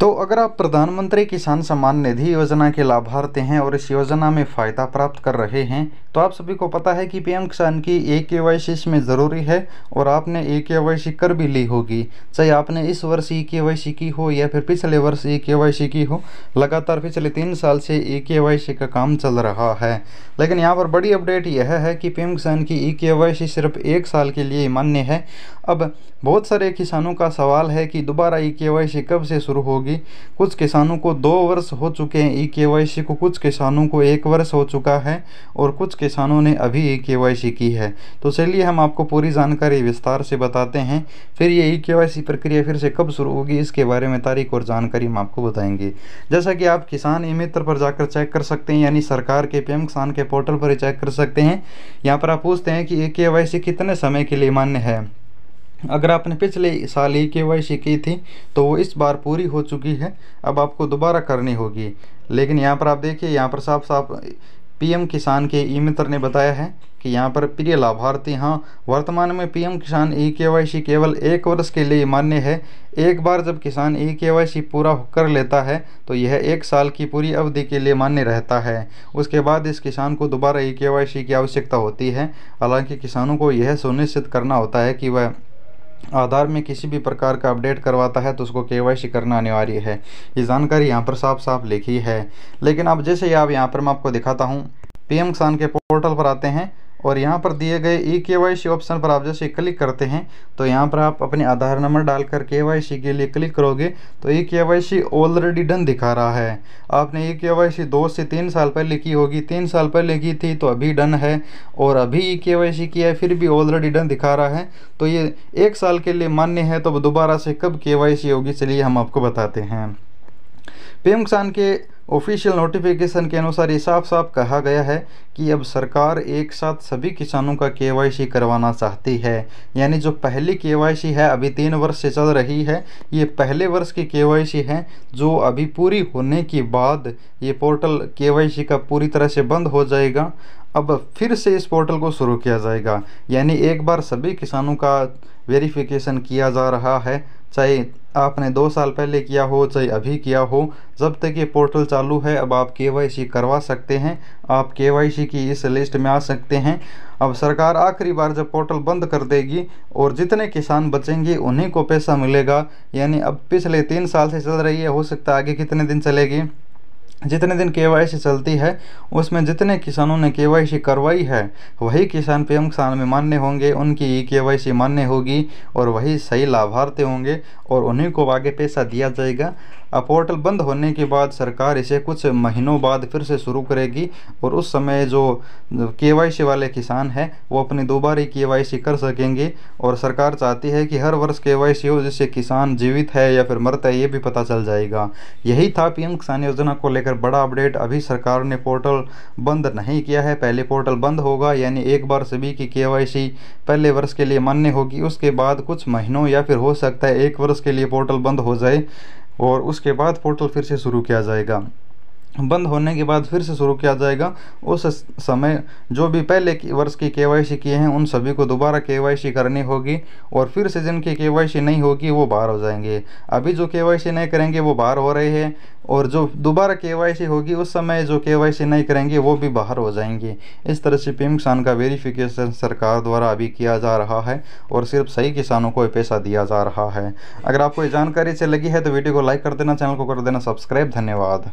तो अगर आप प्रधानमंत्री किसान सम्मान निधि योजना के लाभार्थी हैं और इस योजना में फ़ायदा प्राप्त कर रहे हैं, तो आप सभी को पता है कि पीएम किसान की ई-केवाईसी इसमें ज़रूरी है और आपने ई-केवाईसी कर भी ली होगी। चाहे आपने इस वर्ष ई-केवाईसी की हो या फिर पिछले वर्ष ई-केवाईसी की हो, लगातार पिछले 3 साल से ई-केवाईसी का काम चल रहा है। लेकिन यहाँ पर बड़ी अपडेट यह है कि पीएम किसान की ई-केवाईसी सिर्फ 1 साल के लिए मान्य है। अब बहुत सारे किसानों का सवाल है कि दोबारा ई-केवाईसी कब से शुरू होगी। कुछ किसानों को 2 वर्ष हो चुके हैं ई-केवाईसी को, कुछ किसानों को 1 वर्ष हो चुका है और कुछ किसानों ने अभी ई-केवाईसी की है। तो चलिए हम आपको पूरी जानकारी विस्तार से बताते हैं। फिर ये ई-केवाईसी प्रक्रिया फिर से कब शुरू होगी, इसके बारे में तारीख और जानकारी हम आपको बताएंगे। जैसा कि आप किसान ई-मित्र पर जाकर चेक कर सकते हैं, यानी सरकार के पीएम किसान के पोर्टल पर ही चेक कर सकते हैं। यहाँ पर आप पूछते हैं कि ई-केवाईसी कितने समय के लिए मान्य है। अगर आपने पिछले साल ई-केवाईसी की थी तो वो इस बार पूरी हो चुकी है, अब आपको दोबारा करनी होगी। लेकिन यहाँ पर आप देखिए, यहाँ पर साफ साफ पीएम किसान के ई-मित्र ने बताया है कि यहाँ पर प्रिय लाभार्थी, हाँ, वर्तमान में पीएम किसान ई-केवाईसी केवल 1 वर्ष के लिए मान्य है। एक बार जब किसान ई-केवाईसी पूरा कर लेता है तो यह 1 साल की पूरी अवधि के लिए मान्य रहता है। उसके बाद इस किसान को दोबारा ई-केवाईसी की आवश्यकता होती है। हालांकि किसानों को यह सुनिश्चित करना होता है कि वह आधार में किसी भी प्रकार का अपडेट करवाता है तो उसको केवाईसी करना अनिवार्य है। ये जानकारी यहाँ पर साफ साफ लिखी है। लेकिन अब जैसे ही आप यहाँ पर मैं आपको दिखाता हूँ, पीएम किसान के पोर्टल पर आते हैं और यहाँ पर दिए गए ई-केवाईसी ऑप्शन पर आप जैसे क्लिक करते हैं तो यहाँ पर आप अपने आधार नंबर डालकर केवाईसी के लिए क्लिक करोगे तो ई-केवाईसी ऑलरेडी डन दिखा रहा है। आपने ई-केवाईसी 2 से 3 साल पहले की होगी, 3 साल पहले की थी तो अभी डन है, और अभी ई-केवाईसी किया है फिर भी ऑलरेडी डन दिखा रहा है। तो ये 1 साल के लिए मान्य है। तो दोबारा से कब केवाईसी होगी, चलिए हम आपको बताते हैं। पीएम किसान के ऑफिशियल नोटिफिकेशन के अनुसार ये साफ साफ कहा गया है कि अब सरकार एक साथ सभी किसानों का केवाईसी करवाना चाहती है। यानी जो पहली केवाईसी है अभी 3 वर्ष से चल रही है, ये पहले वर्ष की केवाईसी है जो अभी पूरी होने के बाद ये पोर्टल केवाईसी का पूरी तरह से बंद हो जाएगा। अब फिर से इस पोर्टल को शुरू किया जाएगा। यानी एक बार सभी किसानों का वेरिफिकेशन किया जा रहा है, चाहे आपने 2 साल पहले किया हो चाहे अभी किया हो। जब तक ये पोर्टल चालू है अब आप केवाईसी करवा सकते हैं, आप केवाईसी की इस लिस्ट में आ सकते हैं। अब सरकार आखिरी बार जब पोर्टल बंद कर देगी और जितने किसान बचेंगे उन्हीं को पैसा मिलेगा। यानी अब पिछले 3 साल से चल रही है, हो सकता है आगे कितने दिन चलेगी, जितने दिन केवाईसी चलती है उसमें जितने किसानों ने केवाईसी करवाई है वही किसान पीएम किसान में मान्य होंगे, उनकी ई-केवाईसी मान्य होगी और वही सही लाभार्थी होंगे और उन्हीं को आगे पैसा दिया जाएगा। अब पोर्टल बंद होने के बाद सरकार इसे कुछ महीनों बाद फिर से शुरू करेगी और उस समय जो केवाईसी वाले किसान हैं वो अपनी दोबारा केवाईसी कर सकेंगे। और सरकार चाहती है कि हर वर्ष केवाईसी हो, जिससे किसान जीवित है या फिर मरता है ये भी पता चल जाएगा। यही था पीएम किसान योजना को लेकर बड़ा अपडेट। अभी सरकार ने पोर्टल बंद नहीं किया है, पहले पोर्टल बंद होगा, यानी एक बार सभी की केवाईसी पहले वर्ष के लिए मान्य होगी। उसके बाद कुछ महीनों या फिर हो सकता है 1 वर्ष के लिए पोर्टल बंद हो जाए और उसके बाद पोर्टल फिर से शुरू किया जाएगा। बंद होने के बाद फिर से शुरू किया जाएगा। उस समय जो भी पहले वर्ष की केवाईसी किए हैं उन सभी को दोबारा केवाईसी करनी होगी और फिर से जिनकी केवाईसी नहीं होगी वो बाहर हो जाएंगे। अभी जो केवाईसी नहीं करेंगे वो बाहर हो रहे हैं और जो दोबारा केवाईसी होगी उस समय जो केवाईसी नहीं करेंगे वो भी बाहर हो जाएंगे। इस तरह से पीएम किसान का वेरिफिकेशन सरकार द्वारा अभी किया जा रहा है और सिर्फ सही किसानों को पैसा दिया जा रहा है। अगर आपको ये जानकारी अच्छी लगी है तो वीडियो को लाइक कर देना, चैनल को कर देना सब्सक्राइब। धन्यवाद।